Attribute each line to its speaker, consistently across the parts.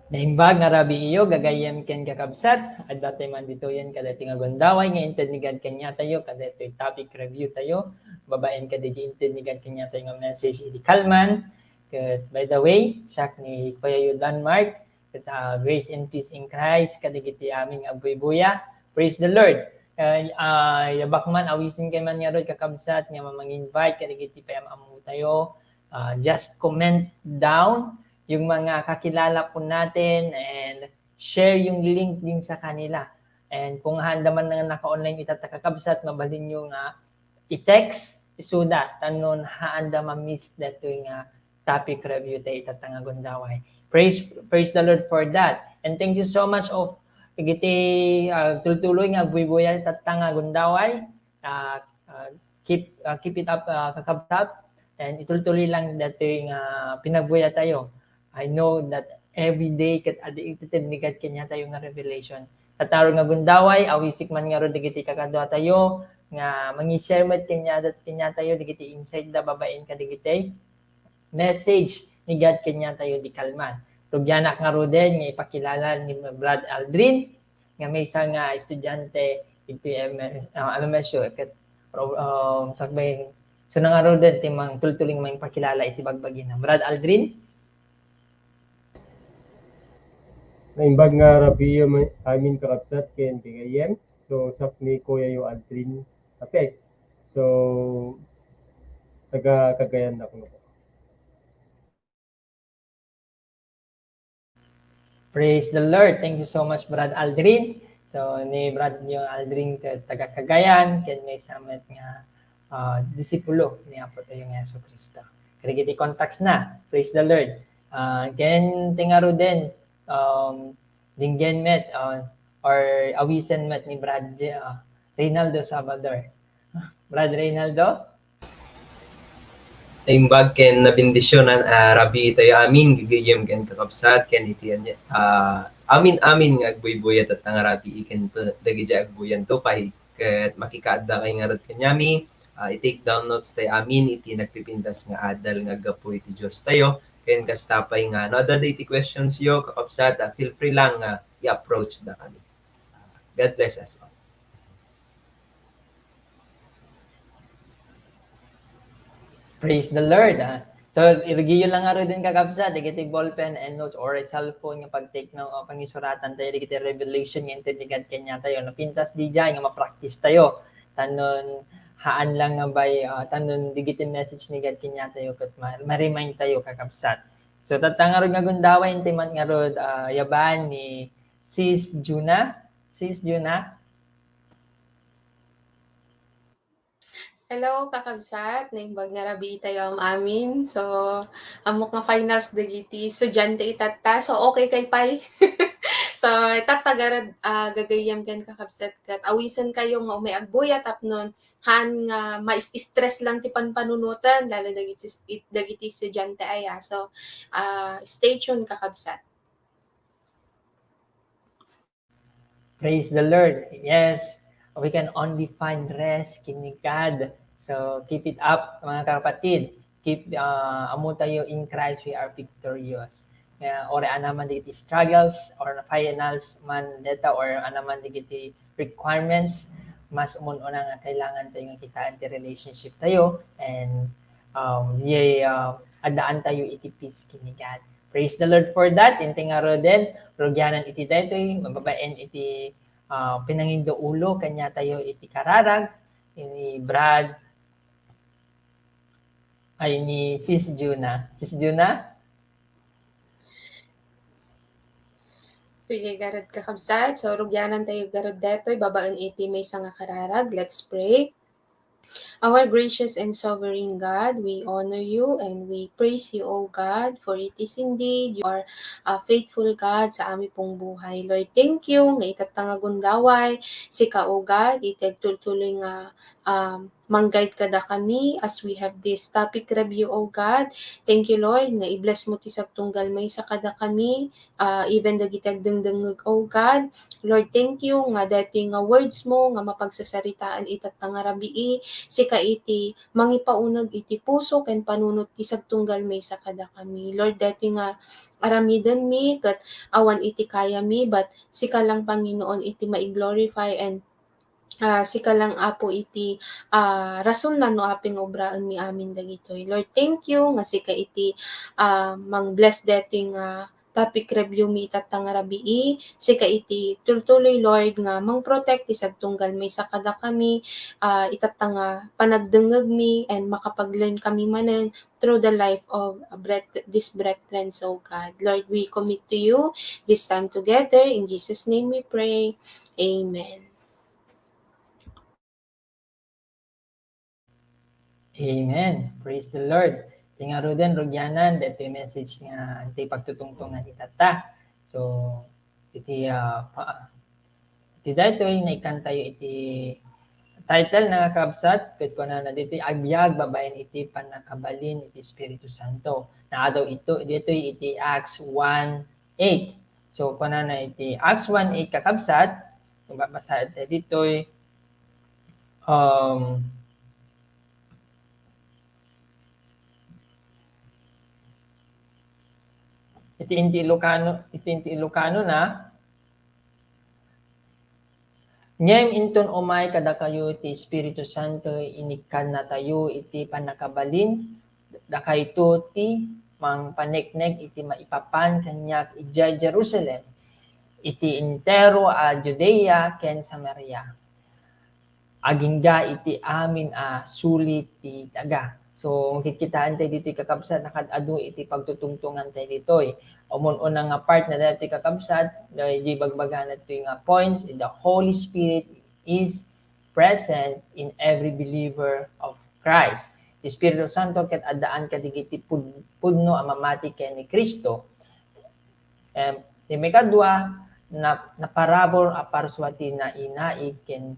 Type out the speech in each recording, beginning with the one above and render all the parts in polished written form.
Speaker 1: Naimbag nga rabi iyo, gagayam ken kakabsat, at dati man dito yan kadati nga gondaway, nga intinigad kanya tayo, kadati topic review tayo, babaen kadati intinigad kanya tayo nga message di Kalman. By the way, siya ni Kuya Yu Denmark, grace and peace in Christ, kadagiti aming abuy-buya. Praise the Lord. Yabak man, awisin kay man nga ron kakabsat, nga mamang-invite, kadagiti payamamu tayo. Just comment down yung mga kakilala po natin and share yung link din sa kanila. And kung handa man na naka-online itatakakabsat, mabalin nyo nga i-text so that tanon haanda ma-miss dato yung topic review tayo itatanga gundaway. Praise the Lord for that. And thank you so much of igiti tultuloy nga buy-buyan tatanga gundaway. Keep it up kakabsat. And itultuloy lang dato yung pinagbuya tayo. I know that every day kat adi ititinigat kanya tayo nga revelation. Tataro nga gundaway, awisik man nga ro digiti kakadwa tayo, nga mangi-share met kanya tayo digiti inside da babaen ka digiti. Message ni God kanya tayo di Kalman. Tugyanak nga ro din nga ipakilala ni Brad Aldrin, nga may isa nga estudyante iti MSU ket sakbay so nga ro din timang tultuling may pakilala iti bagbagin. Brad Aldrin.
Speaker 2: Naimbag nga rabiyo amin karabsat ken tingayem. So sak ni Kuya Yu Aldrin. Okay. So taga Cagayan na ko.
Speaker 1: Praise the Lord. Thank you so much, Brad Aldrin. So ni Brad yung Aldrin taga Cagayan ken may samet nga disipulo ni Apo tayo nga Yesu Kristo. Kaya contacts na. Praise the Lord. Ken tingaro din dinggen met or awisen met ni Brad Reynaldo Salvador. Brad Reynaldo?
Speaker 3: Naimbag ken nabindisyonan rabi tayo amin gigayem ken kakabsat ken itian amin nga agbuy-buyat at nga rabi iken dagiti agbuyan to pay ket makikaadda kay nga rod kanyami i-take down notes tayo amin iti nagpipintas nga adal nga gapu iti Dios tayo ken kastapay nga no ada iti questions yo kakabsat feel free lang i-approach da kami. God bless us all.
Speaker 1: Praise the Lord. So, irgiyo lang nga rin din kakabsa, digiti ballpen and notes or cellphone nga pag-take ng pangisuratan tayo, digiti revelation nga intinigad kanya tayo. Napintas di dyan nga ma-practice tayo. Tanon, haan lang nga by, tanon digiti message ni God kanya tayo, kat ma-remind tayo kakabsat. So, tatanga rin nga gundaway, intiman nga rin yaban ni Sis Juna. Sis Juna.
Speaker 4: Hello, kakabsat. Naimbag nga rabi tayo amin. So, amok nga finals dagiti estudyante itata. So, okay kay pay. So, tatagarad gagayam ken kakabsat kat awisan kayo nga may agbuya tapnon han nga ma-stress lang ti panpanunutan lalo dagiti estudyante aya. So, stay tuned kakabsat.
Speaker 1: Praise the Lord. Yes, we can only find rest kini God. So keep it up mga kapatid. Keep amo tayo in Christ, we are victorious. Or anaman digiti struggles or finals man data or anaman digiti requirements, mas umun-una nga kailangan tayo nga kita anti relationship tayo and adaan tayo iti peace kini God. Praise the Lord for that. Inti nga ro din, rugyanan iti daytoy, mababaen iti pinangindo ulo, kanya tayo iti kararag, ni Brad, ay ni Sis Juna. Sis Juna?
Speaker 4: Sige, garad kakabsat. So, rugyanan tayo garad detoy, babaan iti may nga kararag. Let's pray. Our gracious and sovereign God, we honor you and we praise you, O God, for it is indeed you are a faithful God sa aming pong buhay. Lord, thank you nga itatanga gundaway, sika, O God, itagtuloy nga mang-guide kada kami as we have this topic review, O God. Thank you, Lord, nga i-bless mo ti sagtunggal may sa kada kami, even dagitag dengdengeg, O God. Lord, thank you nga dati nga words mo nga mapagsasaritaan itatanga rabii, si sika iti mangipauneg iti puso ken panunot ti sagtunggal maysa kada kami. Lord, deti nga aramiden mi ket awan iti kaya mi, but sika lang Panginoon iti mai-glorify, and sika lang Apo iti rason na no aping obraan mi amin dagitoy. Lord, thank you nga sika iti mang-bless dating topic review mi itatang rabii, sika iti tultuloy Lord nga mang-protect isag tunggal may sakada kami, itatang panagdengeg mi and makapag-learn kami manen through the life of this brethren, so God. Lord, we commit to you this time together. In Jesus' name we pray. Amen.
Speaker 1: Amen. Praise the Lord. Tingaro din, Rugyanan, dito yung message nga iti pagtutungtungan itata. So, iti dito yung naikantayo iti title na kabsat, ket ko na dito yung agbyag, babaen iti panakabalin iti Espiritu Santo. Na daw ito, dito yung iti Acts 1:8. So, ko na iti Acts 1:8 kakabsat, kung babasa dito yung iti Ilocano na ngem inton umay kada kayo iti Espiritu Santo inikan na tayo iti panakabalin dakayto ti mang paneknek iti maipapan kanyak ijay Jerusalem iti entero a Judea ken Samaria agingga iti amin sulit ti daga. So, kikitaan tayo dito kakabsat, nakadado iti pagtutungtungan tayo dito. Umuna nga part na dito kakabsat, di bagbagan na ito yung points, the Holy Spirit is present in every believer of Christ. The Espiritu Santo ket adaan kadigiti pudno amamati ken ni Kristo. Di may kadwa, na parabor a parswati na inaig ken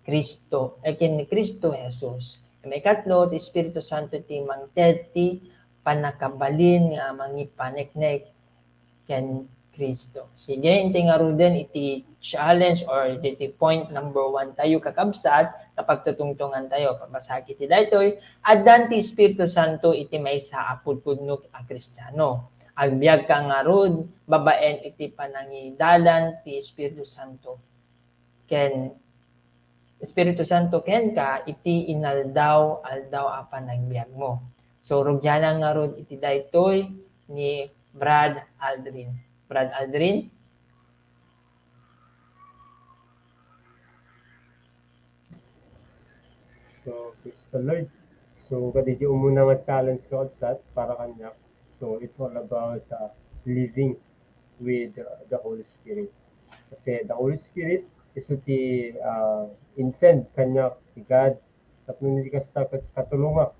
Speaker 1: Kristo, ken ni Kristo Jesus. May katlo, ti Espiritu Santo ti mangted ti panakabalin nga mangipaneknek ken Kristo. Sige, inti nga ruden iti challenge or iti point number 1 tayo kakabsat na pagtutungtungan tayo. Pabasa kiti daytoy, addan ti Espiritu Santo iti maysa a pudpudno a Kristiyano. Agbiag ka nga rod, babaen iti panangidalan ti Espiritu Santo. Ken Espiritu Santo ken ka iti aldaw apan nagbiag mo. So rugyana nga rod iti daytoy ni Brad Aldrin. Brad Aldrin?
Speaker 2: So, praise the Lord. So, kadidi umuna nga challenge ko at para kanya. So, it's all about living with the Holy Spirit. Kasi the Holy Spirit is iti insend kanya ti God. Tapno hindi kasta katulunga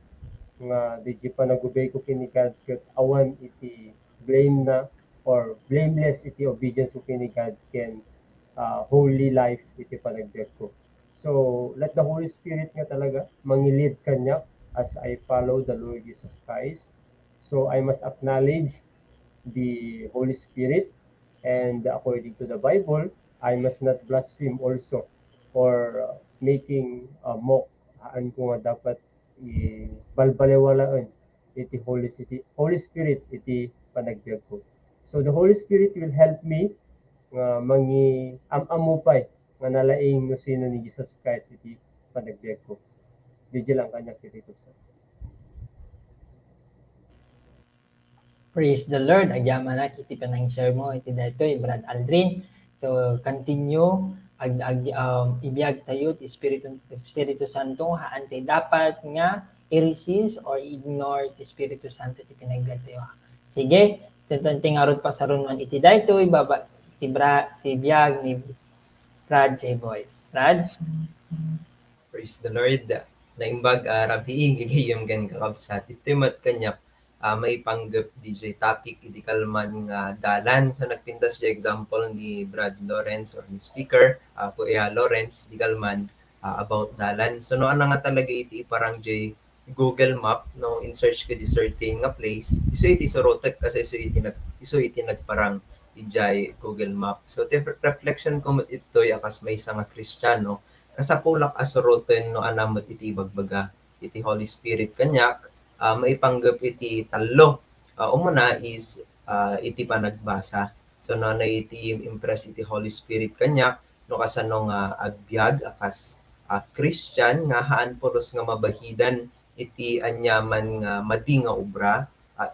Speaker 2: nga di pa nagubay ko kini God ket awan iti blame na or blameless iti obedience ko kini God ken holy life iti panagbiag ko. So, let the Holy Spirit nga talaga mangilid kanya as I follow the Lord Jesus Christ. So, I must acknowledge the Holy Spirit, and according to the Bible, I must not blaspheme also or making mock ko nga dapat balbalewalaan iti Holy Spirit iti panagbiag ko. So the Holy Spirit will help me nga mangi amupay nga nalaing no sino ni Jesus Christ iti panagbiag ko. Diyan lang kanya kiti sa.
Speaker 1: Praise the Lord. Agyaman na kiti panang share mo iti daytoy Brad Aldrin. So continue ibiyag tayo ti Espiritu Santo haan tayo dapat nga i-resist or ignore ti Espiritu Santo ti pinagbiag tayo. Sige, sentanting arod pa sa runman iti daytoy baba ti biyag ni Brad J. Boy. Brad?
Speaker 3: Praise the Lord. Naimbag rabii gigayom gan kakabsat itimat kanyak may panggap DJ topic iti kalman nga dalan sa nagpintas di example ni Brad Lawrence or ni speaker Kuya Lawrence di kalman about dalan. So no ana nga talaga iti parang Google Map no in search ka di certain nga place iso iti sorotek kasi iso iti nagparang ijay Google Map. So reflection ko ito akas may isang nga Kristiyano kasapulak asuroten no anamot iti bagbaga iti Holy Spirit kanyak maipanggap iti tallo. Umuna is iti panagbasa. So no na iti impress iti Holy Spirit kanyak no kasano nga agbyag akas Christian nga haan pulos nga mabahidan iti anyaman nga madi nga obra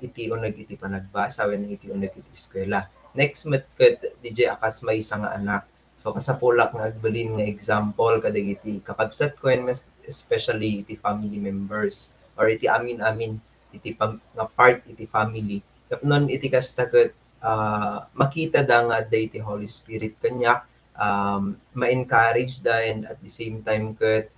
Speaker 3: iti uneg iti panagbasa wenno iti uneg iti eskwela. Next met ket DJ akas may isa nga anak. So kasapulak nga agbalin nga example kadagiti kakabsat ko and especially iti family members or iti amin-amin iti nga part iti family. Tapnon iti kastaget makita da nga da iti Holy Spirit kanya ma-encourage da and at the same time ket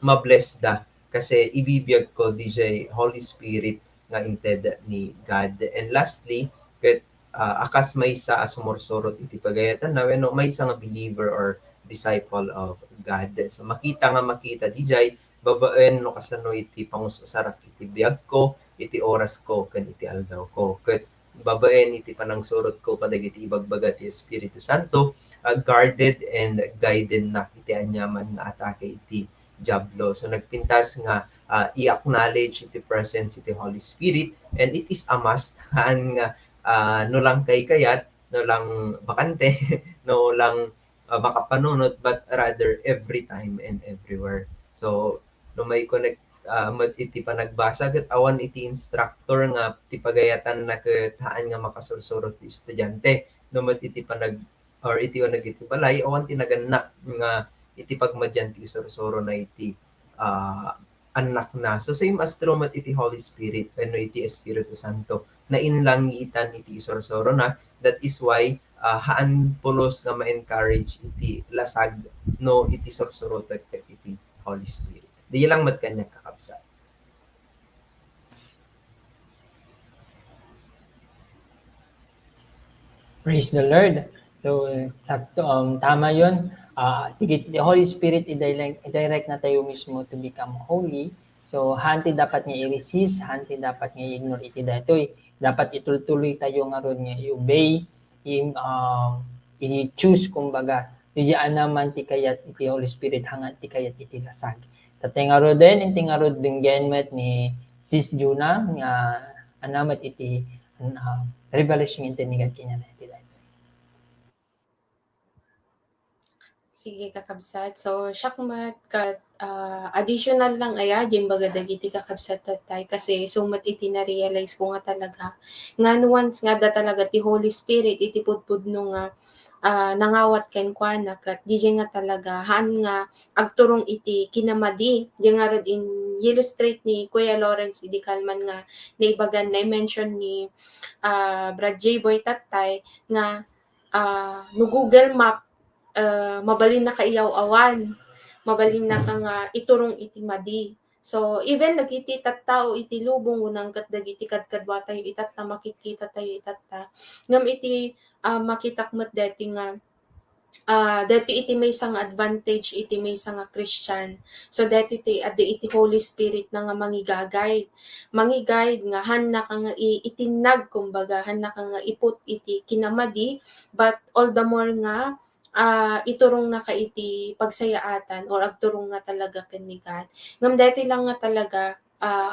Speaker 3: ma-bless da kasi ibibiyag ko DJ Holy Spirit nga inted ni God. And lastly, ket akas may sa sumursurot iti pagayatan na wenno may isa nga believer or disciple of God. So makita DJ babaen no kasano iti pangususarak iti biag ko, iti oras ko ken iti aldaw ko. Ket babaen iti panangsurot ko kadagiti ibagbaga ti Espiritu Santo, guarded and guided na iti anyaman nga atake iti Diablo. So nagpintas nga i-acknowledge iti presence iti Holy Spirit and it is a must haan nga no lang kay kayat, no lang bakante, no lang makapanunot but rather every time and everywhere. So no may connect iti panagbasa ket awan iti instructor nga ti pagayatan na ket haan nga makasursurot ti estudyante no met iti panag or iti oneg iti balay awan tinaganna nga iti pagmadyan ti sursuro na iti anak na. So same as trumat iti Holy Spirit wenno iti Espiritu Santo na inlangitan iti sursuro na. That is why haan pulos nga ma-encourage iti lasag no iti sursuro iti Holy Spirit. Di lang mat kanya kakabsat.
Speaker 1: Praise the Lord. So, sakto, tama yun. The Holy Spirit, i-direct na tayo mismo to become holy. So, hanti dapat nga i-resist, hanti dapat nga i-ignore iti datoy. Dapat ituloy tayo nga ron nga i-obey, i-choose kumbaga. Diyan naman ti kayat iti Holy Spirit hangan ti kayat iti lasag. Tatay nga ron din, inti nga ron din genmet ni Sis Juna nga anamat iti revelation intinigat kanya na iti datoy.
Speaker 4: Sige kakabsat. So, syakmat kat additional lang aya jembaga dagiti kakabsat tatay kasi sumat iti na-realize ko nga talaga nga once nga da talaga ti Holy Spirit iti pudpudno nga nangawat ken kuana kat di nga talaga haan nga agturong iti kinamadi di nga rod in illustrate ni Kuya Lawrence idi Kalman nga naibagan na mention ni Brad J. Boy tatay nga no Google Map mabalin na kaiyaw-awan, mabalin na ka nga iturong iti madi. So, even nagiti tattao iti lubong unang kat dagiti kadkadwa tayo itatta makikita tayo itatta. Ngam iti makitakmet deti nga deti iti may isang advantage iti may isang Christian. So deti iti Holy Spirit na nga mangigayad nga han na ka nga itinag kumbaga han na ka nga iput iti kinamadi but all the more nga iturong na ka iti pagsayaatan or agturong nga talaga ken ni God. Ngam deti lang nga talaga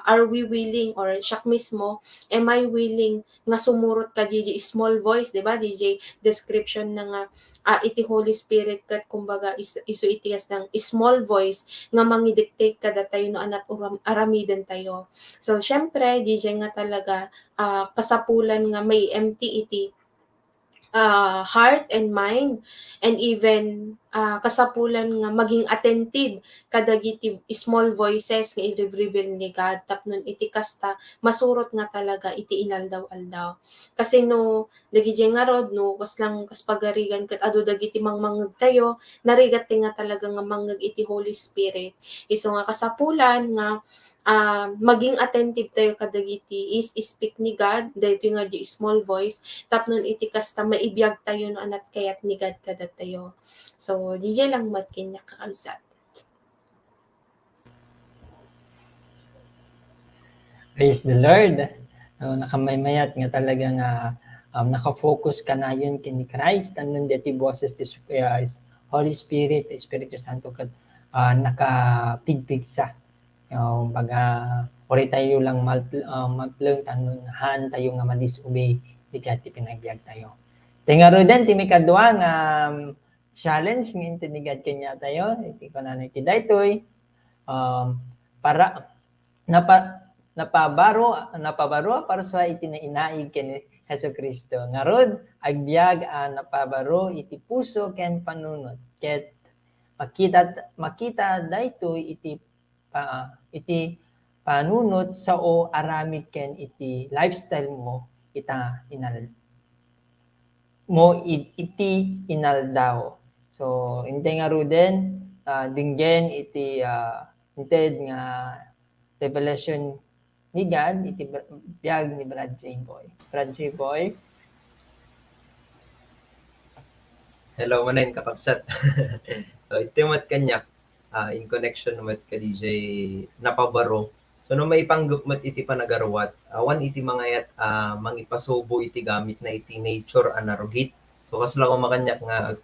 Speaker 4: are we willing or siyak mismo am I willing nga sumurot ka DJ small voice, di ba DJ description na nga iti Holy Spirit kat kumbaga isu itias ng small voice nga mangidictate kada tayo no anat aramiden tayo. So syempre DJ nga talaga kasapulan nga may empty iti heart and mind and even kasapulan nga maging attentive kadagiti small voices nga i-reveal ni God tapnon iti kasta masurot nga talaga iti inaldaw-aldaw kasi no dagiti nga rod no kas pagarigan ket adu dagiti mangmangeg tayo narigat nga talaga nga mangeg iti Holy Spirit isu nga kasapulan nga maging attentive tayo kadagiti is speak ni God daytoy nga di small voice tapnon iti kasta maibiyag tayo no anat kayat ni God kada tayo. So DJ lang mat kanya kakabsat.
Speaker 1: Praise the Lord. Nakamaymayat nga talaga nga nakafocus ka na yun kini Christ and then deti boses this Holy Spirit, Espiritu Santo kat nakapigpig sa yung baga ori tayo lang magpleng tanunhan tayo nga madisobey di kati pinagbiag tayo. Tinga ro den ti mikadua nga challenge ng intinigad kanya tayo iti ko na iti daytoy para napabaro para sa iti na inaig ken Hesus Kristo. Ngarod agbiag napabaro iti puso ken panunot ket makita daytoy iti panunot sao aramid ken iti lifestyle mo iti inaldaw. So inte nga ruden dinggen iti inted nga revelation ni God iti biag ni Brad J. Boy. Brad J. Boy.
Speaker 3: Hello manen kakabsat. So itimat kanya in connection with ka DJ napabaro. So no may panggupmat iti panagarawat. Awan iti mangayat mangipasubo iti gamit na iti nature anarugit. So kasla ko makanyak nga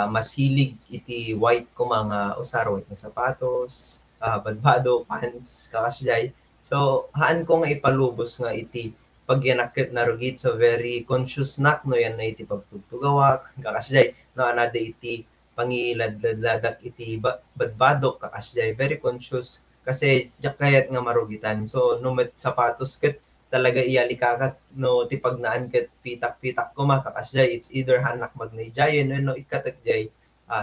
Speaker 3: masilig iti white ko mga usar white na sapatos, badbado, pants, kakasyay. So haan ko nga ipalubos nga iti pagyanakit na rugit so very conscious nak no yan na iti pagtugtugawak kakasyay no anada iti pangiladladak iti badbadok kakasyay very conscious kasi jakayat nga marugitan so numet sapatos ket talaga iyalikakat no ti pagnaan ket pitak-pitak ko makakasyay it's either hanak magnayjayen no ikatakjay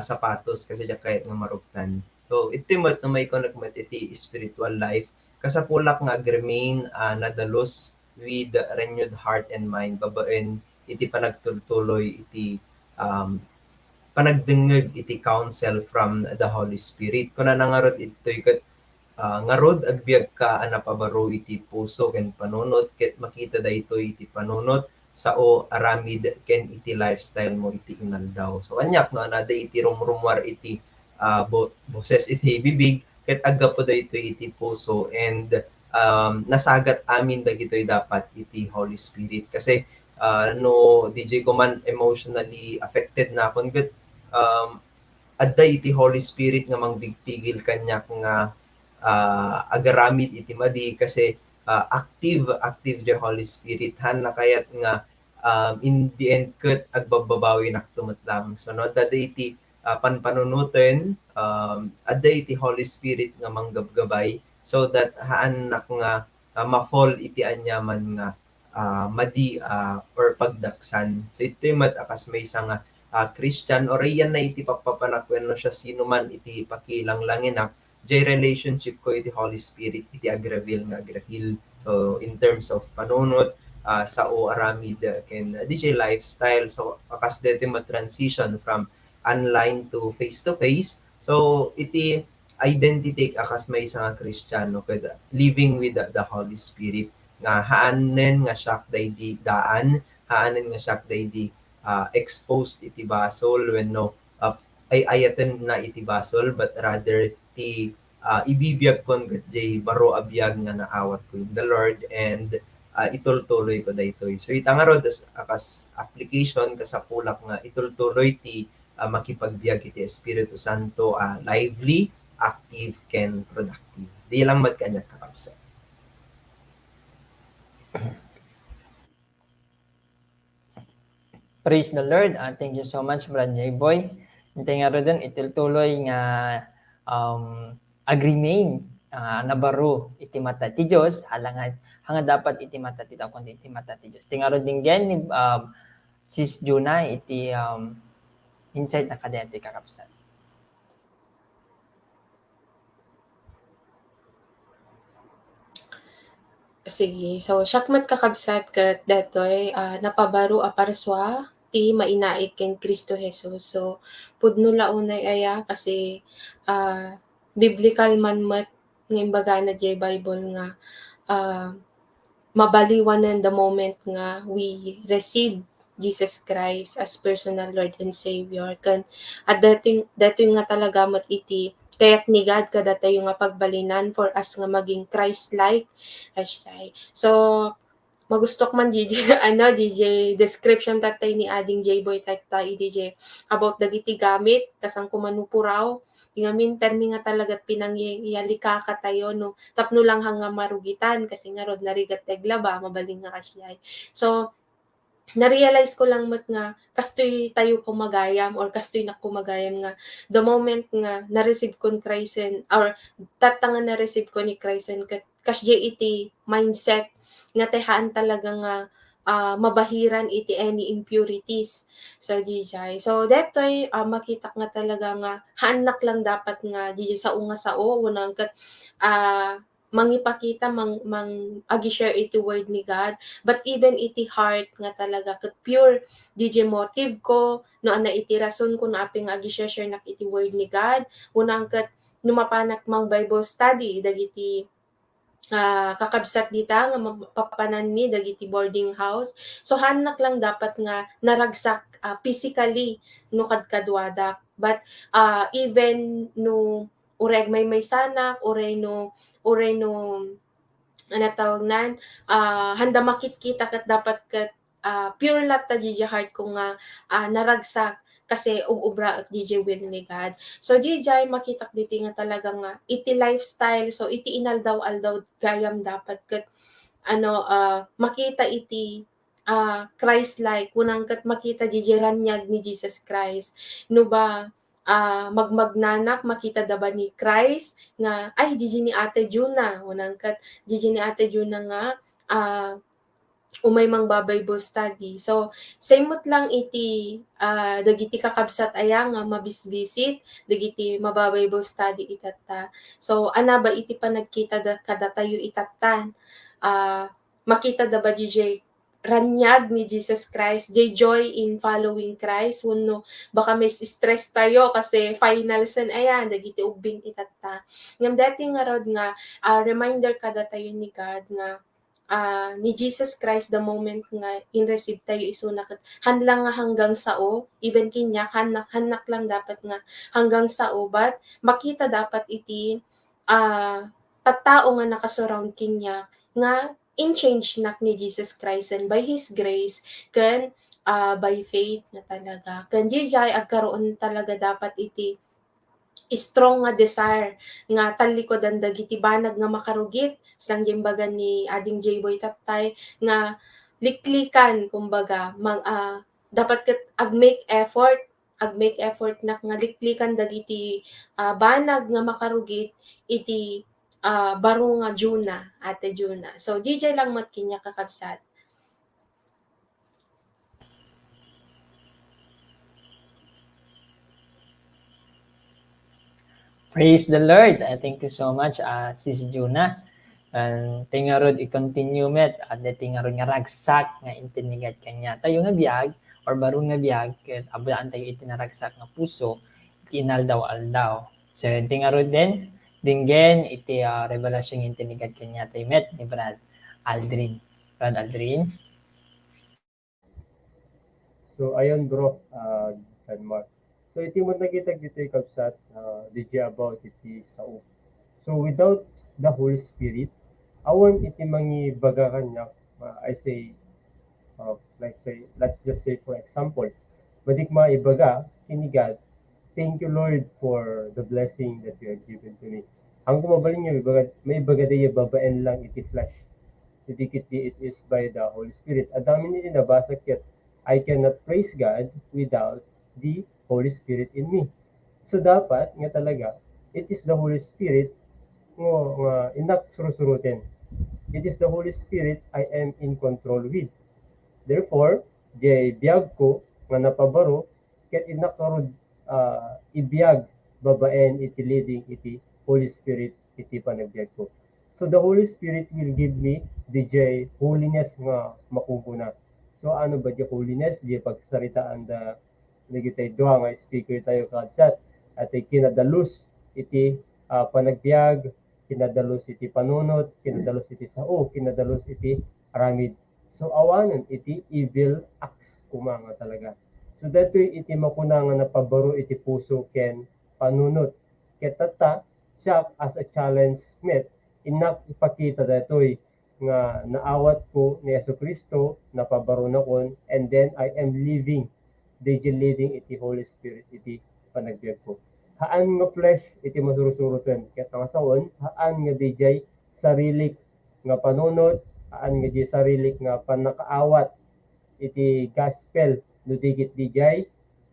Speaker 3: sapatos kasi jakayat nga marugtan so itimat na may connect iti spiritual life kasapulak nga agremain nadalos with renewed heart and mind babaen iti panagtultuloy iti panagdengeg iti counsel from the Holy Spirit kuna nangarot itoy ket ngarod agbiag ka napabaro iti puso ken panunot ket makita daytoy iti panunot sao aramid ken iti lifestyle mo iti inaldaw so kanyak no anada iti rumrumwar iti boses iti bibig ket agga po daytoy iti puso and nasagat amin dagitoy dapat iti Holy Spirit kasi no DJ ko man emotionally affected na kon gud adda iti Holy Spirit nga mangbigpigil kanyak nga agaramid iti madi kasi active the Holy Spirit han nakayat nga in the end ket agbababawi naktumet lang so no adda iti panpanunuten adda iti Holy Spirit nga manggabgabay so that haan nak nga ma-fall iti anyaman nga madi or pagdaksan. So ito yung akas may isang Christian or yan na iti papapanakwen no siya sino man iti pakilang langinak jay relationship ko iti Holy Spirit iti agrevil nga agrevil. So in terms of panunot sao aramid ken DJ lifestyle so akas dito ma-transition from online to face. So iti identity akas may isang Kristiyano kada living with the Holy Spirit nga haanen nga siya daydi daan haanen nga siya daydi exposed iti basol when no ay ayaten na iti basol but rather ti ibibiyag kon gatjay baro abiyag nga naawat ko in the Lord and itultuloy ko daytoy so itangaro das akas application kasapulak nga itultuloy ti makipagbiag iti Espiritu Santo lively active ken productive. Di lang kanya kakabsa.
Speaker 1: Praise the Lord. Thank you so much, Brad J. Boy. Hintay nga rin itultuloy nga agremain nabaro iti mata ti Diyos halangan hanga dapat iti mata ti tao kundi iti mata ti Diyos. Tingaro din gen ni Sis Juna iti insight na kadeti kakabsat.
Speaker 4: Sige. So, syakmat kakabsat kat datoy napabaro aparswa ti mainait ken Kristo Jesus. So, pudno launay aya kasi biblical man met nga imbaga na jay Bible nga mabaliwanan the moment nga we receive Jesus Christ as personal Lord and Savior. Kan at dating nga talaga mat iti kaya't ni God kada tayo nga pagbalinan for us nga maging Christ-like as siya. So, magustok man DJ DJ description tatay ni ading J-boy tatay DJ about dagiti gamit kasang kumanupuraw ngamin permi nga talagat pinangyalika ka tayo no tapno lang hanga marugitan kasi nga rod narigat teglaba mabaling nga kasyay. So na-realize ko lang met nga kastoy tayo kumagayam or kastoy na kumagayam nga the moment nga na-receive kon Christen or tatanga na-receive ko ni Christen kasya iti mindset nga tehaan talaga nga mabahiran iti any impurities sa DJ. So detoy makita nga talaga nga haanak lang dapat nga DJ sa unga sao unang kat mangipakita mang agi-share iti word ni God but even iti heart nga talaga kat pure DJ motive ko no ana iti rason ko na aping agi-share nak iti word ni God unang kat numapanak mang Bible study dagiti kakabsat dita nga mapapanan mi dagiti boarding house. So hanak lang dapat nga naragsak physically no kadkadwadak. But even no ureg may sanak, uray no ano tawag nan, handa makit-kita kat dapat kat pure lat ta DJ heart ko nga naragsak kasi ubra at DJ will ni God. So DJ makita diti nga talaga nga iti lifestyle so iti inaldaw-aldaw gayam dapat ket makita iti Christ-like kunang ket makita DJ ranyag ni Jesus Christ. No ba magmagnanak makita da ba ni Christ nga ay DJ ni Ate Juna unang ket DJ ni Ate Juna nga umay mang Bible study. So, saymot lang iti dagiti kakabsat aya nga mabisbisit, dagiti mababible study itata. So, ana ba iti panagkita da kada tayo itatan? Makita da ba DJ ranyag ni Jesus Christ, joy in following Christ, wano baka may stress tayo kasi final sen ayan, dagiti ubing itata. Ngam dati nga rod nga, reminder kada tayo ni God nga, ni Jesus Christ the moment nga in-receive tayo isunak hanlang nga hanggang sao even kinyak hanak lang dapat nga hanggang sao but makita dapat iti tattao nga nakasurround kinyak nga in change nak ni Jesus Christ and by His grace kan by faith na talaga kan dijay agkaroon talaga dapat iti strong nga desire nga talikodan dagiti banag nga makarugit sang jembaga ni ading J-boy tatay nga liklikan kumbaga dapat ket ag-make effort nak nga liklikan dagiti banag nga makarugit iti baro nga Juna Ate Juna. So DJ lang mat kinya kakabsat.
Speaker 1: Praise the Lord. Thank you so much, Sis Juna. Tingarod i-continue met at tingarod nga ragsak nga intinigat kanya. Tayo nga biyag or baro nga biyag ket ablaan tayo itinaragsak nga puso kinaldaw-aldaw. So tingarod din dinggen iti revelasyon intinigat kanya tayo met ni Brad Aldrin. Brad Aldrin.
Speaker 2: So ayun bro, Mark. So iti mo nakita dito kabsat DJ about iti sao. So without the Holy Spirit, awan iti mangi baga kanya, I say, let's just say for example, madigma ibaga kini God, thank you Lord for the blessing that you have given to me. Ang kumabaling niyo, may ibaga day babaen lang iti flesh. It is by the Holy Spirit. Adami nila nabasa ket I cannot praise God without the Holy Spirit in me. So dapat nga talaga, it is the Holy Spirit nga inak surusurutin. It is the Holy Spirit I am in control with. Therefore, di biyag ko nga napabaro ket inak karod ibiyag babaen iti leading iti Holy Spirit iti panagbiag ko. So the Holy Spirit will give me DJ holiness nga makuguna. So ano ba di holiness? Di pagsasaritaan da nagitay doha nga speaker tayo kadsat at kinadalos iti panagbiag, kinadalos iti panunot, kinadalos iti sao, kinadalos iti aramid. So awanan iti evil acts kumanga talaga. So datoy iti makunangan na pabaro iti puso ken panunot. Ket tata siya as a challenge met inak ipakita datoy nga naawat ko ni Yesu Kristo, napabaron ako, and then I am living, DJ leading iti Holy Spirit iti panagbiag ko. Haan nga flesh iti masurusurutan, ket nga saon, haan nga DJ sarili nga panunod, haan nga DJ sarili nga panakaawat iti gospel, no digit DJ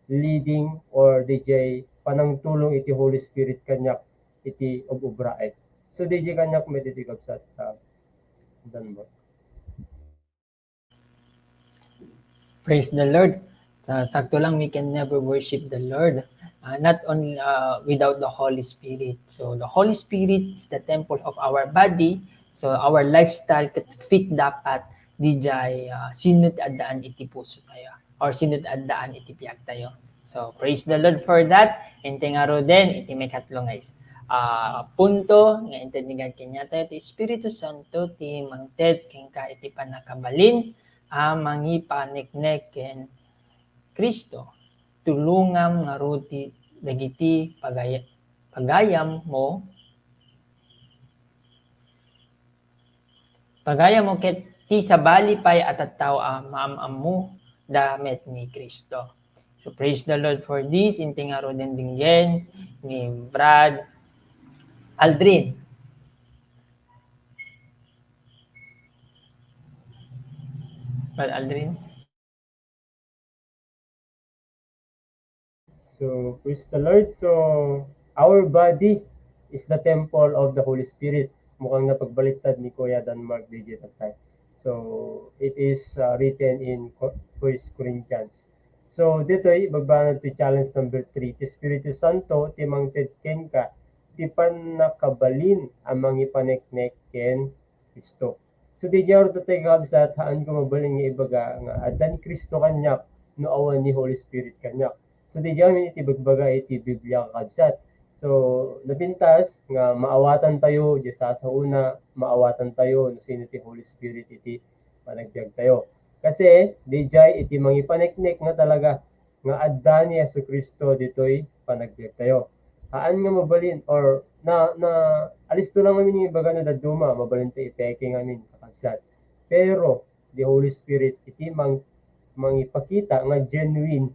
Speaker 2: leading or DJ panangtulong iti Holy Spirit kanyak iti obubrae. So DJ kanyak may iti kapsat Denmark.
Speaker 1: Praise the Lord. Sakto lang, we can never worship the Lord. Not only without the Holy Spirit. So the Holy Spirit is the temple of our body. So our lifestyle ket fit dapat dijay sinut addaan iti puso tayo or sinut addaan iti biag tayo. So praise the Lord for that. Ente nga ro din iti may katlo guys. Punto nga intendingan kanya tayo ti Espiritu Santo ti mangted ken ka iti panakabalin mangi paniknek ken Kristo tulungam nga ruti dagiti pagayam mo ket ti sabali pay at tao maamam mo damet ni Kristo. So praise the Lord for this. Inting aro din dinggen ni Brad Aldrin. Brad Aldrin.
Speaker 2: So, praise the Lord. So, our body is the temple of the Holy Spirit. Mukhang napagbaliktad ni Kuya Denmark DJ tatay. So, it is written in 1 Corinthians. So, dito ay bagbanad to challenge number 3. Ti Espiritu Santo, ti mangted ken ka, ti panakabalin amang ipaneknek ken Kristo. So, di jaro tatay kabsat, haan ko mabalin nga ibaga nga adan Kristo kanyak, no awan ni Holy Spirit kanyak. So, di jamin iti bagbaga iti Biblia kabsat. So, napintas nga maawatan tayo, di sa una, maawatan tayo, no sino ti Holy Spirit iti panagbiag tayo. Kasi, di jay iti mangipaneknek nga talaga, nga adda ni Yesu Kristo ditoy panagbiag tayo. Haan nga mabalin, or alisto lang namin yung ibaga na daduma, mabalin tayo ipeke ngamin, kakabsat. Pero, the Holy Spirit, iti mangipakita nga genuine,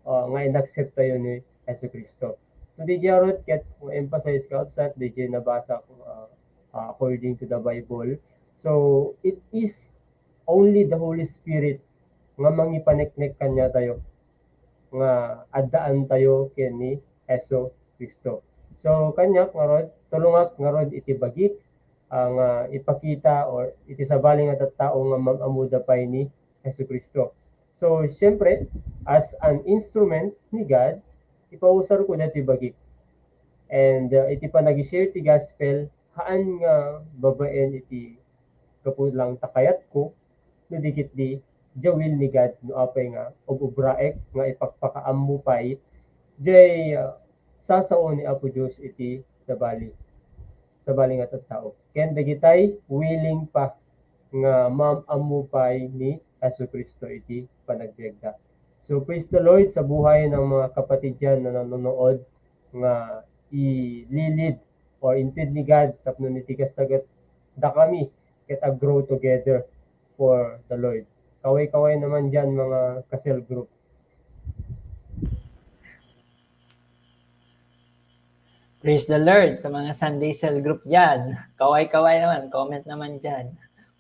Speaker 2: nga in-accept tayo ni Yesu Kristo. So, di jarot ket emphasize ka upsat, di nabasa ko according to the Bible. So, it is only the Holy Spirit nga mangipaneknek kanya tayo, nga addaan tayo ken ni Yesu Kristo. So, kanya nga rod, tulungat nga rod iti bagit, nga ipakita or iti sabali nga tattao nga mag-amuda pay ni Yesu Kristo. So, siyempre, as an instrument ni God, ipausar ko na iti bagik. And iti pa nag-share ti gospel, haan nga babaen iti kapulang takayat ko, no dikit di jawil ni God, no apay nga, obubraek, nga ipakpakaam mo pay, jay sasaon ni Apo Diyos iti sabali nga tattao. Ken dagitay willing pa nga mamamupay ni Yesu Kristo iti panagbiagda. So praise the Lord sa buhay ng mga kapatid dyan na nanonood nga ililid or inted ni God tapno nitigas tagat da kami kita grow together for the Lord. Kaway-kaway naman dyan mga kasel group.
Speaker 1: Praise the Lord sa mga Sunday Cell group dyan. Kaway-kaway naman. Comment naman dyan.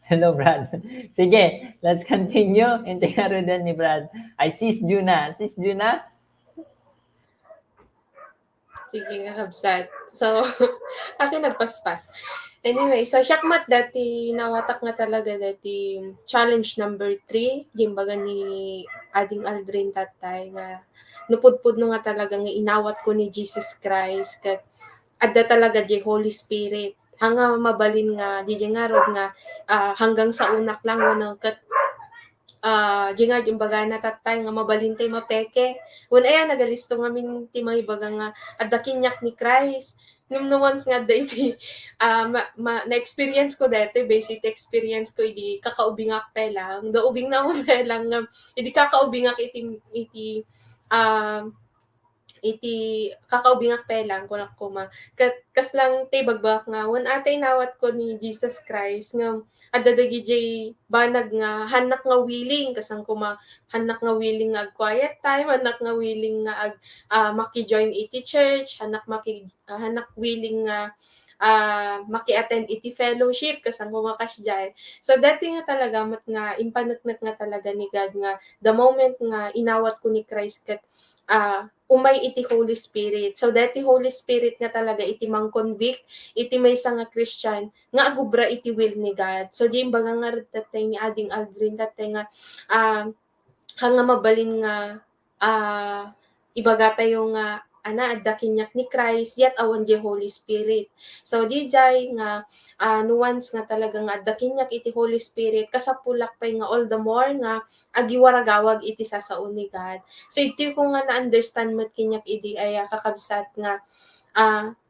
Speaker 1: Hello, Brad. Sige, let's continue. Inting aro din ni Brad. Ay, Sis Juna. Sis Juna?
Speaker 4: Sige nga, kabsat. So, akin nagpaspas. Anyway, so Shakmat dati nawatak nga talaga dati challenge number 3, gimbaga ni Ading Aldrin tatay nga nupudpud no nga talaga nga inawat ko ni Jesus Christ kat adda talaga di Holy Spirit. Hanga mabalin nga di nga rod nga hanggang sa unak lang no kat jingard imbaga na tatay nga mabalin tay mapeke. Una ayan nagalisto nga min ti mga ibaga nga adda kinyak ni Christ. Nung once nga dati na-experience ko dati, basic experience ko, hindi kakaubingak pa lang. Ubing na ako pa lang, hindi kakaubingak iti iti kakaubingak pelang kun ako kas lang tay bagbak nga wen atay nawat ko ni Jesus Christ nga adadagi jay banag nga hanak nga willing kasang kuma hanak nga willing nga ag quiet time, hanak nga willing nga ag maki-join iti church, hanak willing nga maki-attend iti fellowship kasang kumakas jay. So dati nga talaga mat nga impaneknek nga talaga ni God nga the moment nga inawat ko ni Christ ket umay iti Holy Spirit. So dati Holy Spirit nga talaga iti mang-convict iti maysa nga Christian nga agubra iti will ni God. So di imbaga nga tatay ni Ading Aldrin tatay nga hanga mabalin nga ibaga tayo nga adda kinyak ni Christ yat awan di Holy Spirit. So di jay nga nuance nga talaga nga adda kinyak iti Holy Spirit kasapulak pay nga all the more nga agiwaragawag iti sasaon ni God. So iti ko nga na-understand mat kinyak iti ay kakabsat nga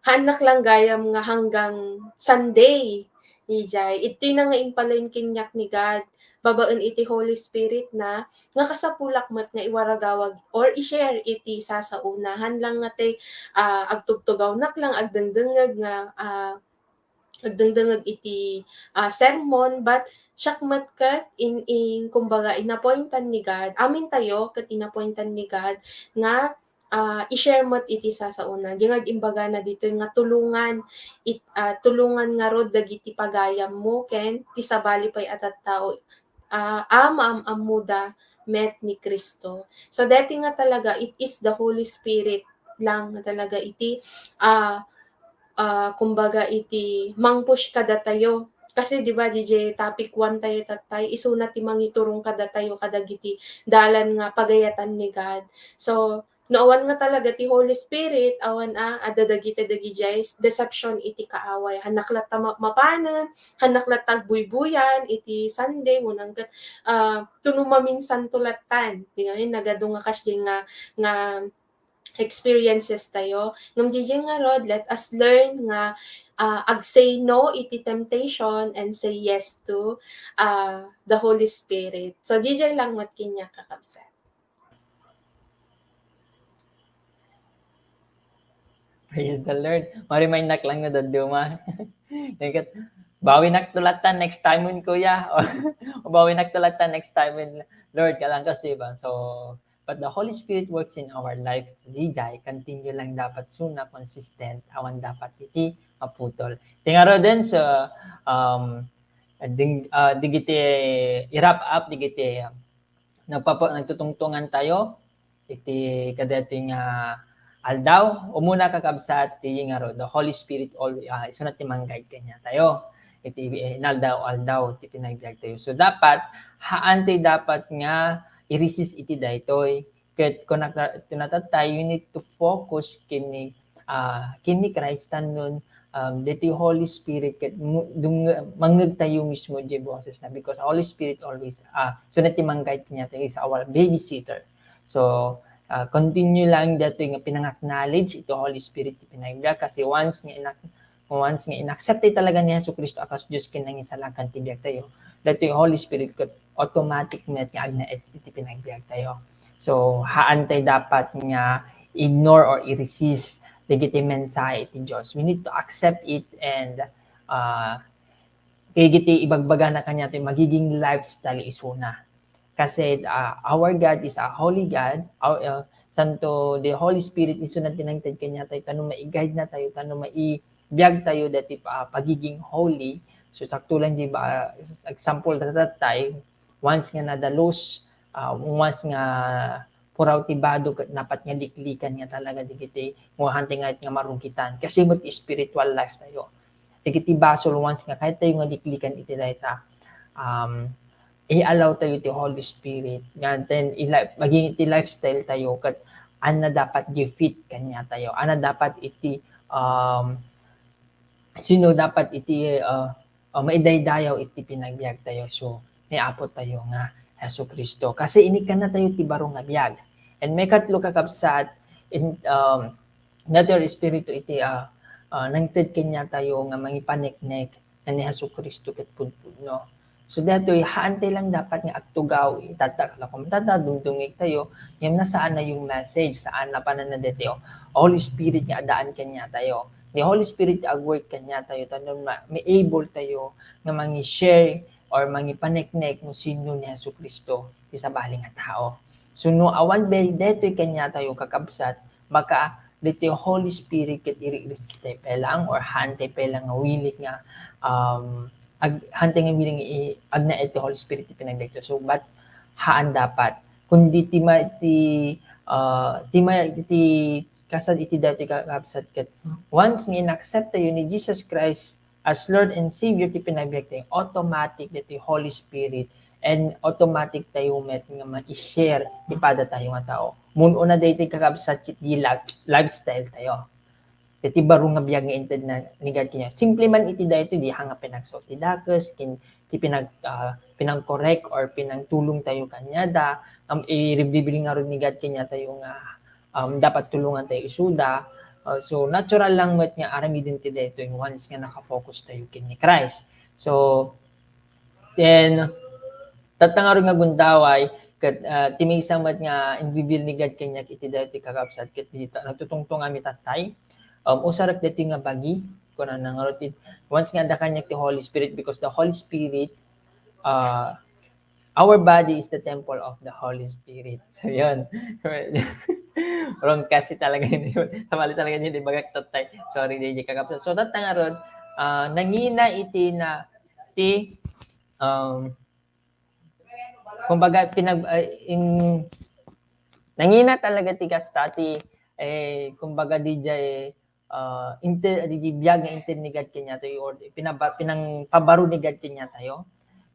Speaker 4: hanak lang gayam nga hanggang Sunday. Ijay, iti na nga impalain kinyak ni God babaen iti Holy Spirit na nga kasapulak mat nga iwaragawag or i-share iti sasaunahan lang nga tay agtugtugaw nak lang agdengdengeg nga agdengdengeg iti sermon but syakmat ket in kumbaga inappointan ni God amin tayo ket inappointan ni God nga i-share mat iti sasauna. Dingag imbaga na dito nga tulungan nga rod dagiti pagayam mo ken ti sabali pay atat tao amuda met ni Kristo. So dati nga talaga it is the Holy Spirit lang nga talaga iti kumbaga iti mangpush kada tayo. Kasi di ba DJ topic 1 tayo tatay isuna ti mangiturong kada tayo kadagiti dalan nga pagayatan ni God. So noawan nga talaga ti Holy Spirit awan adadagi jays deception iti kaaway hanaklat ta mapanen hanaklat tag buybuyan iti Sunday unang tunumaminsan tulatan di ngayon nagado nga kasdi nga experiences tayo ngam nga rod let us learn nga ag say no iti temptation and say yes to the Holy Spirit. So DJ lang mat kinya kakabsat.
Speaker 1: Praise the Lord. Ma-remind nak lang na daduma. Bawi naktulatan next time mun kuya. O bawi naktulatan next time mun Lord kalangkas diba? So but the Holy Spirit works in our life. So dijay continue lang dapat suna consistent awan dapat iti maputol. Tingaro din sa digiti i-wrap up digiti nagtutungtungan tayo iti kadating aldaw umuna kakabsat ti ngaro the Holy Spirit always isunat ti mang-guide kanya tayo iti aldaw ti pinagdiag tayo. So dapat haante dapat nga i-resist iti daytoy ket kun tayo you need to focus kini Christ nun diti Holy Spirit ket mangeg tayo mismo di boses na because Holy Spirit always sunat ti mang-guide kanya tayo is our babysitter. So continue lang dato nga pinang-acknowledge ito Holy Spirit ti pinagbiag kasi once nga inaccept talaga ni Jesucristo akas Dios kinang isalakan ti biag tayo dato yung Holy Spirit ket automatic net nga agna iti pinagbiag tayo. So haantay dapat nga ignore or i-resist digiti mensahe iti Dios. We need to accept it and kay ibagbaga na kanya ti magiging lifestyle isuna. Kasi our God is a holy God. Santo, the Holy Spirit iso na tinangtad kanya tayo, tanong mai-guide na tayo, tanong mai-biyag tayo dati pagiging holy. So, sakto lang, di ba, example that tayo, once nga nadalos, once nga puraw tibado, napat nga liklikan nga talaga, digiti, muhanting nga marugitan. Kasi mo spiritual life tayo. Digiti basol, once nga, kahit tayo nga liklikan iti data, i-allow tayo ti Holy Spirit. Nga, then, maging iti lifestyle tayo, kat ana dapat gi-fit kanya tayo. Ana dapat iti, sino dapat iti, maidaydayaw iti pinagbiag tayo. So, niapot tayo nga, Jesucristo. Kasi inikan na tayo ti barong nga biag. And may katlo kakabsat, nature Espiritu iti, nangted kanya tayo nga mangipaneknek na ni Jesucristo ket pudpud, no? So datoy haantay lang dapat nga agtugaw itatak la kung dungdungig tayo yung nasaan na yung message saan na panan na dito Holy Spirit nga adaan kanya tayo ni Holy Spirit ag-work kanya tayo tanon may able tayo nga mangi-share or mangipaneknek no sino ni Jesucristo sa baling nga tao. So no awan bel detoy kanya tayo kakabsat baka dito Holy Spirit ket iri-resiste pelang or hante pelang nga wilit nga hanteng willing agna iti Holy Spirit pinagdekto. So but haan dapat kundi ti kasad iti dati kakabsat ket once nga inaccept tayo ni Jesus Christ as Lord and Savior ti pinagdekto automatic diti Holy Spirit and automatic tayo met nga ma-share ipada tayo nga tao. Mun una dati kakabsat ket di lifestyle tayo. Iti baro nga biyag nga inted na nigad kanya. Simple man iti dayto di hanga pinagso ti dakes kin ti pinag-correct or pinangtulong tayo kanya da i-review nga ron nigad kanya tayo nga dapat tulungan tayo isuda. So natural lang met nga arami din ti dayto once nga naka-focus tayo kin ni Christ. So then tatanga ron nga gundaway ket timisang met nga in-reveal nigad kanya iti dayto kakabsat ket dito natutungtong ami tatay. Usarak dito nga bagi kuna nang rotin once nga da kanya ti Holy Spirit because the Holy Spirit our body is the temple of the Holy Spirit. So yun. Wrong kasi talaga hindi tamali talaga hindi bagak tay. Sorry DJ kakapsa. So tatanga ron nangina iti na ti kumbaga nangina talaga ti kastati kumbaga DJ biyag nga internigad kanya tayo or pinangpabaro ni God kanya tayo.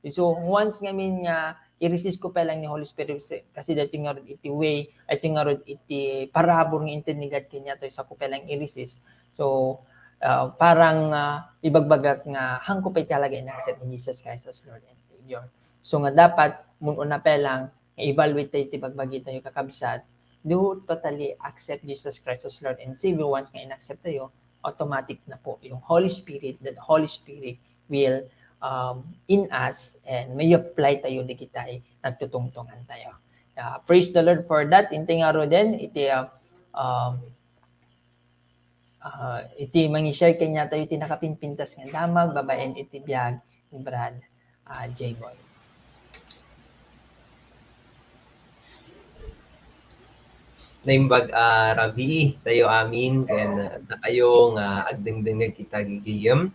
Speaker 1: So once nga min nga i-resist ko pa lang ni Holy Spirit kasi dito nga ron iti way ito nga ron iti parabor nga internigad kanya tayo sa ko pa lang i-resist. So parang ibagbagak nga hangko pa talaga in-accept ni Jesus Christ as Lord and Savior. So nga dapat mun una pa lang evaluate tayo iti bagbagi tayo kakabsat do totally accept Jesus Christ as Lord and Savior. Once nga in-accept tayo, automatic na po yung Holy Spirit, that Holy Spirit will in us and may apply tayo di kita nagtutungtungan tayo. Praise the Lord for that. Inte nga ro din, iti mangi-share kanya tayo iti nakapinpintas nga damag, babaen iti biyag ni Brad J-Boy.
Speaker 3: Naimbag rabi tayo amin ken kayo nga agdengdengeg kita gigiyem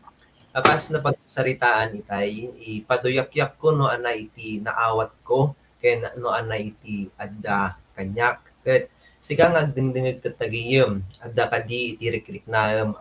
Speaker 3: akas na pagsasaritaan itay ipaduyak-yak ko no ana iti naawat ko ken no ana iti adda kanyak ket sigang agdengdengeg tatagiyem adda kadi iti rekriknaem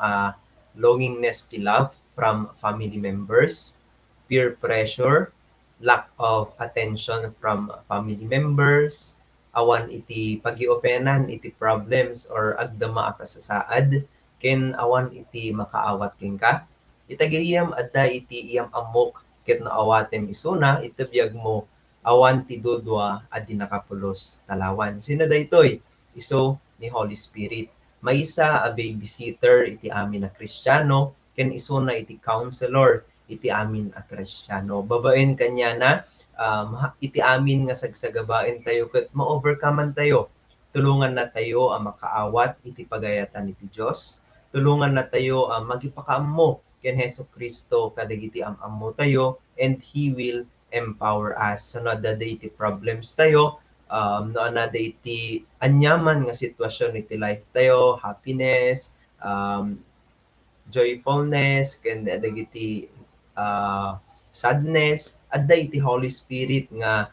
Speaker 3: longingness ti love from family members, peer pressure, lack of attention from family members, awan iti pagiopenan iti problems or agdama ka sa saad ken awan iti makaawat ken ka itagayam adda iti iyam amok ket naawatem isuna iti biag mo awan ti dudwa adi nakapulos talawan sino daytoy iso ni Holy Spirit maysa a babysitter iti amin a Kristiyano ken isuna iti counselor iti amin a Kristiyano babaen kanya na iti amin nga sagsagabaen tayo ket ma-overcome tayo. Tulungan na tayo makaawat iti pagayatan iti Dios. Tulungan na tayo magipakaammo ken Hesukristo kadagiti ammo tayo and He will empower us. So no ada iti problems tayo, no ada iti anyaman nga sitwasyon iti life tayo, happiness, joyfulness ken dagiti sadness adda iti Holy Spirit nga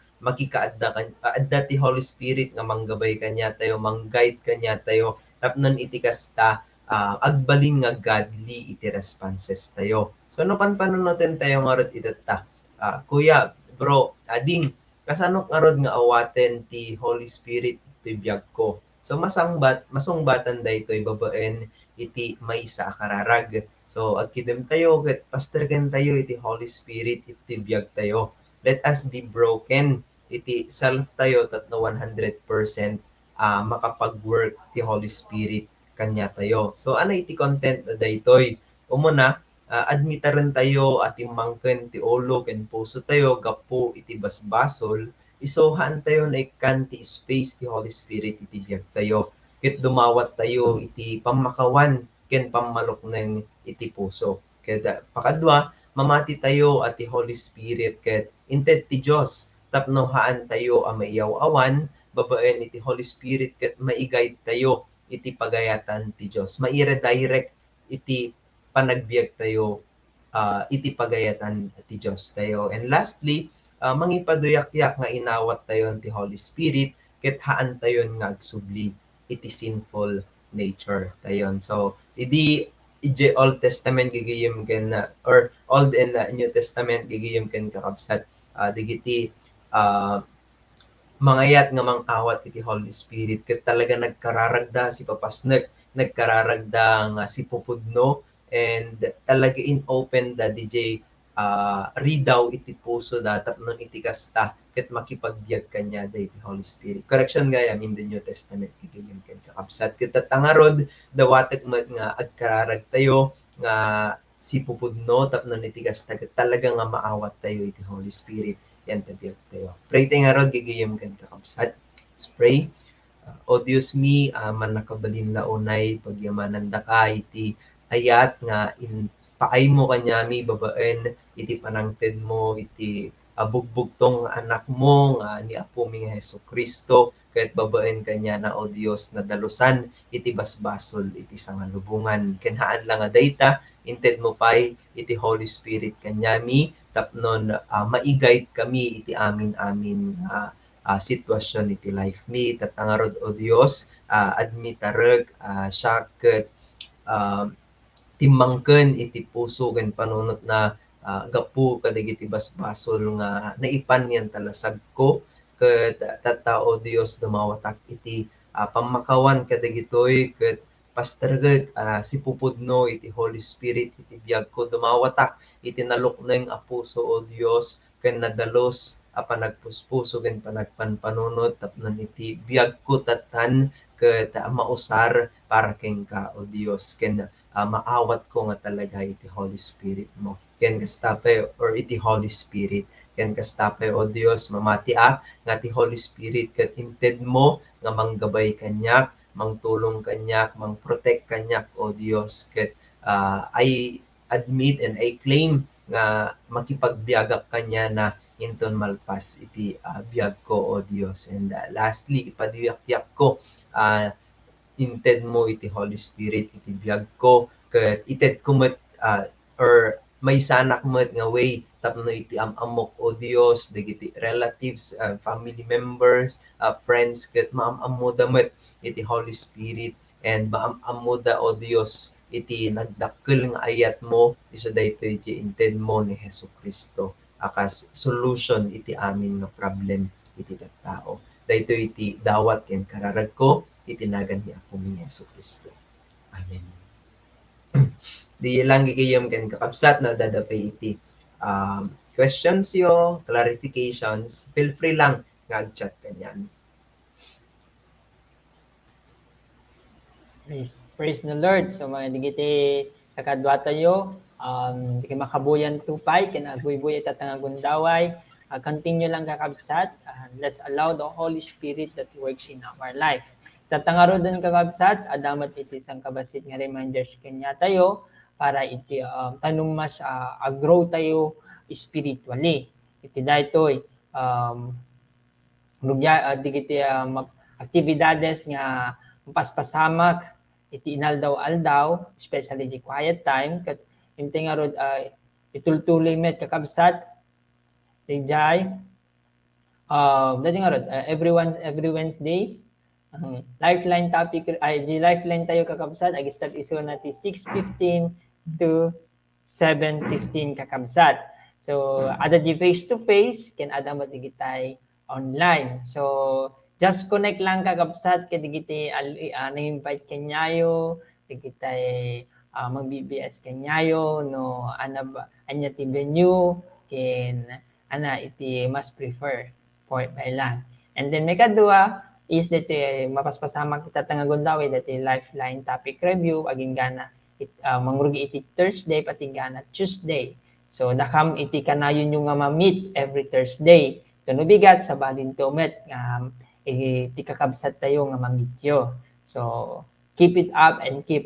Speaker 3: adda ti Holy Spirit nga manggabay kanya tayo mang-guide kanya tayo tapnon iti kasta agbalin nga godly iti responses tayo so no panpanunoten tayo nga rod itatta kuya bro ading kasano nga rod nga awaten ti Holy Spirit ti biag ko so masungbatan daytoy babaen iti maysa a kararag so agkidem tayo ket pasterken tayo iti Holy Spirit iti biag tayo let us be broken iti self tayo tatno 100% makapag-work ti Holy Spirit kanya tayo so ano iti content na daytoy umuna admitaran tayo at imangken ti ulo ken puso tayo gapo iti basbasol, isohan tayo na ikan ti space ti Holy Spirit iti biag tayo. Ket dumawat tayo iti pamakawan ken pammalukneng iti puso. Ket pakadwa, mamati tayo at ti Holy Spirit ket inted ti Dios tapno haan tayo a maiyaw-awan babaen iti Holy Spirit ket maigayad tayo iti pagayatan ti Dios. Maire-direct iti panagbiag tayo iti pagayatan ti Dios tayo. And lastly, mangipaduyak-yak nga inawat tayo ti Holy Spirit ket haan tayo nga agsubli iti sinful nature tayon. So, iti Old Testament gigayem ken or Old and New Testament gigayem ken kakabsat digiti mangayat nga mang-awat iti Holy Spirit ket talaga nagkararagda si papasnek, nagkararagda nga si pupudno, and talaga in open da DJ ridaw iti puso da tapno iti kasta ket makipagbiag kanya da iti Holy Spirit. Correction gayam in the New Testament gigayem ken kakabsat ket tangarod dawatek met nga agkararag tayo nga si pupudno tapno iti kasta ket talaga nga maawat tayo iti Holy Spirit. Yan tabiag tayo. Pray tayo nga rod, gigayam kan kakabsat. Let's pray. O Diyos mi, man nakabalin na unay, pagyamanan da ka, iti ayat nga in paay mo kanyami, babaen, iti panangted mo, iti bugbugtong anak mo, nga ni Apo mi nga Heso Kristo, kahit babaen kanya na o Diyos na dalusan, iti basbasol, iti sangalubungan. Kenhaan lang nga dayta, inted mo pay, iti Holy Spirit kanyami, tapnon maigayad kami iti amin-amin sitwasyon iti life mi tatangarod o Dios admitareg siya ket timmangken iti puso ken panunot na gapu kadagiti basbasol nga naipan yan talasag ko ket tattao Dios dumawatak iti pamakawan kadagitoy ket pastergeg si pupudno iti Holy Spirit iti biag ko dumawatak iti nalukneng a puso o Dios ken nadalos panagpuspuso ken panagpanpanunot tapnon iti biag ko tatan ket mausar para ken ka o Dios ken maawat ko nga talaga iti Holy Spirit mo ken kastapay or iti Holy Spirit ken kastapay o Dios mamati nga ti Holy Spirit ket inted mo nga manggabay kanyak mangtulong kanyak mangprotect kanyak o Dios ket I admit and I claim nga makipagbiagak kanya na inton malpas iti biag ko o Dios. And lastly, ipaduyak-yak ko inted mo iti Holy Spirit iti biag ko ket ited ko met or may sanak met nga way tapno iti amok o Dios dagiti relatives, family members, friends ket maamamo da met iti Holy Spirit and maamamo da o Dios iti nagdakkel nga ayat mo isu daytoy iti inted mo ni Hesus Kristo akas solution iti amin nga problem iti tattao. Daytoy iti dawat ken kararag ko iti nagan ni Apo mi Hesus Kristo. Amen. Di lang gigayam ken kakabsat na dadapay iti questions yo, clarifications, feel free lang nga ag-chat kanyan.
Speaker 1: Praise the Lord. So mga digiti kakadwa tayo, di makabuyan tupay, kinagbuy-buy at tangagundaway. Continue lang kakabsat. Let's allow the Holy Spirit that works in our life. Tatangaro din kakabsat, adamat iti isang kabasit nga reminders kanya tayo para iti tanong mas grow tayo spiritually. Iti daytoy digiti aktibidades nga paspasamak iti inaldaw-aldaw, especially the quiet time, kat imte nga rod itultuloy met kakabsat, tijay, dati nga rod, every Wednesday, lifeline topic, di lifeline tayo kakabsat, ag-start iso natin 6:15 to 7:15 kakabsat. So, ada di face-to-face, ken ada matigitay online. So, just connect lang kakabsat kay digiti na-invite kanyayo, digitay mag-BBS kanyayo no anya ti venue ken ana iti mas prefer for by lang. And then may kadua is that mapaspasamak kita tangagundawi dati lifeline topic review aging gana Mangurug iti Thursday, patinggan Tuesday. So, nakam iti kanayon yung nga ma-meet every Thursday. So, nubigat sa balin tumet nga iti kakabsat tayo nga ma-meet yo. So, keep it up and keep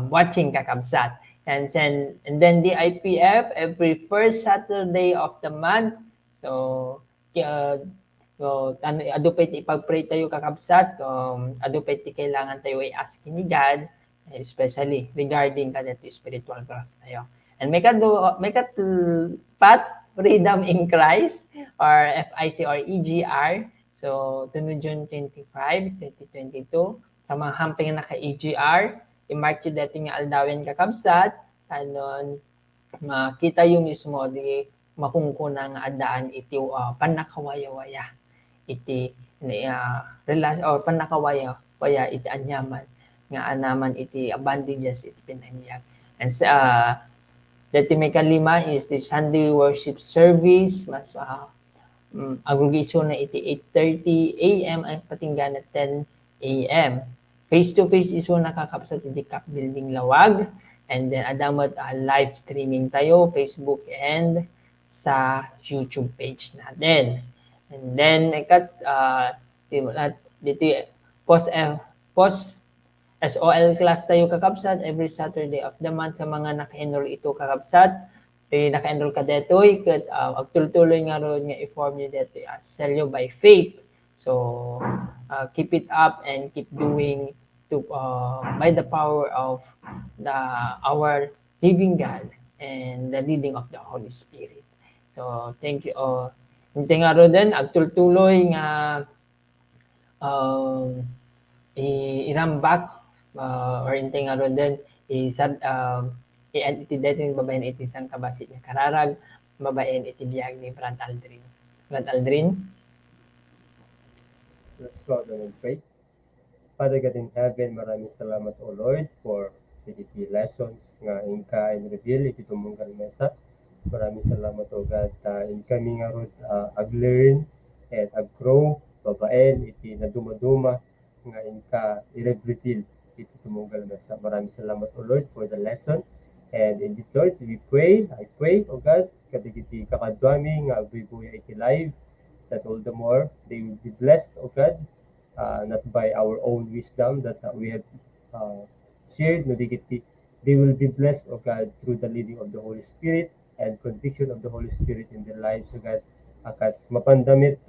Speaker 1: watching kakabsat. And then the IPF every first Saturday of the month. So, adupay ipag-pray tayo kakabsat. Adupay ti kailangan tayo i-ask ni God, especially regarding kanito spiritual growth tayo. And may pat Freedom in Christ or FIC or EGR. So, tunod June 25, 2022. Sa mga hamping na ka-EGR, i-mark yun dati nga aldawin kakabsat. Anon, makita yung mismo di makungkuna nga adaan iti panakawaya-waya. Iti panakawaya-waya iti anyaman nga anaman iti advantages iti pinamiyag. And dati may kalima is the Sunday worship service. Mas aggregation na iti 8:30 a.m. ang patinggan na 10 a.m. Face-to-face iso nakakapsat iti Cap Building Lawag. And then adamot live streaming tayo, Facebook and sa YouTube page natin. And then dito post SOL class tayo kakabsat every Saturday of the month sa mga naka-enroll ito kakabsat. Naka-enroll ka detoy ket agtuloy nga ron nga i-form nyo detoy Selyo by Faith. So keep it up and keep doing to by the power of our living God and the leading of the Holy Spirit. So thank you. Hindi nga ron din agtuloy nga irambak or hindi nga ron din i-add iti dating babayan iti isang kabasit na kararag, babayan iti biyag ni Brad Aldrin. Brad Aldrin?
Speaker 2: Let's go and pray. Father God in heaven, maraming salamat o Lord for iti lessons nga inka and reveal iti tumunggal mesa. Maraming salamat o God in kami nga rod ag-learn and ag-grow, babaen iti naduma-duma nga inka i-reveal iti tumunggal mesa. Maraming salamat o Lord for the lesson. And in this Lord, I pray o God, kadigiti kakadwami nga agbibuya iti live, that all the more they will be blessed o God, not by our own wisdom that we have shared, no digiti, they will be blessed, O God, through the leading of the Holy Spirit and conviction of the Holy Spirit in their lives, O God, akas mapandamit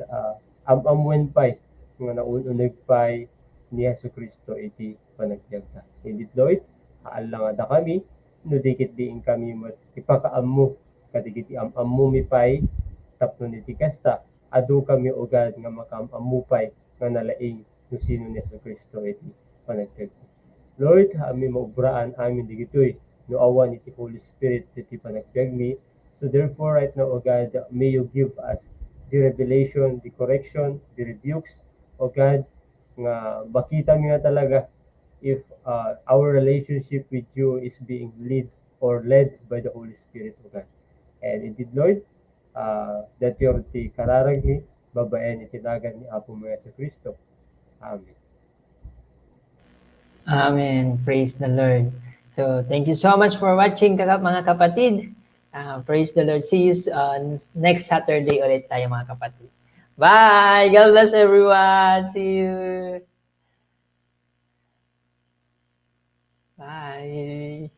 Speaker 2: amamwen pay, nga naununag pay ni Yesu Kristo iti panagtiyagta. Indeed, Lord, aalangada kami, no dikit diin kami ipakaammo, kadigiti amammo mi pay, tapno niti kasta, adu kami, O God, nga makaamupay nga nalaing no sino ni Yesu Kristo iti panagtiyagta. Lord, amin maubraan amin digitoy no awan iti Holy Spirit iti panagtiyagmi. So therefore, right now, O God, may you give us the revelation, the correction, the rebukes, O God, nga makita mi nga talaga if our relationship with you is being led by the Holy Spirit, O God. And indeed, Lord, that your ti kararag ni babaen itinagan ni Apo mo Yesu Kristo. Amen.
Speaker 1: Amen. Praise the Lord. So, thank you so much for watching mga kapatid. Praise the Lord. See you next Saturday ulit tayo mga kapatid. Bye! God bless everyone. See you. Bye.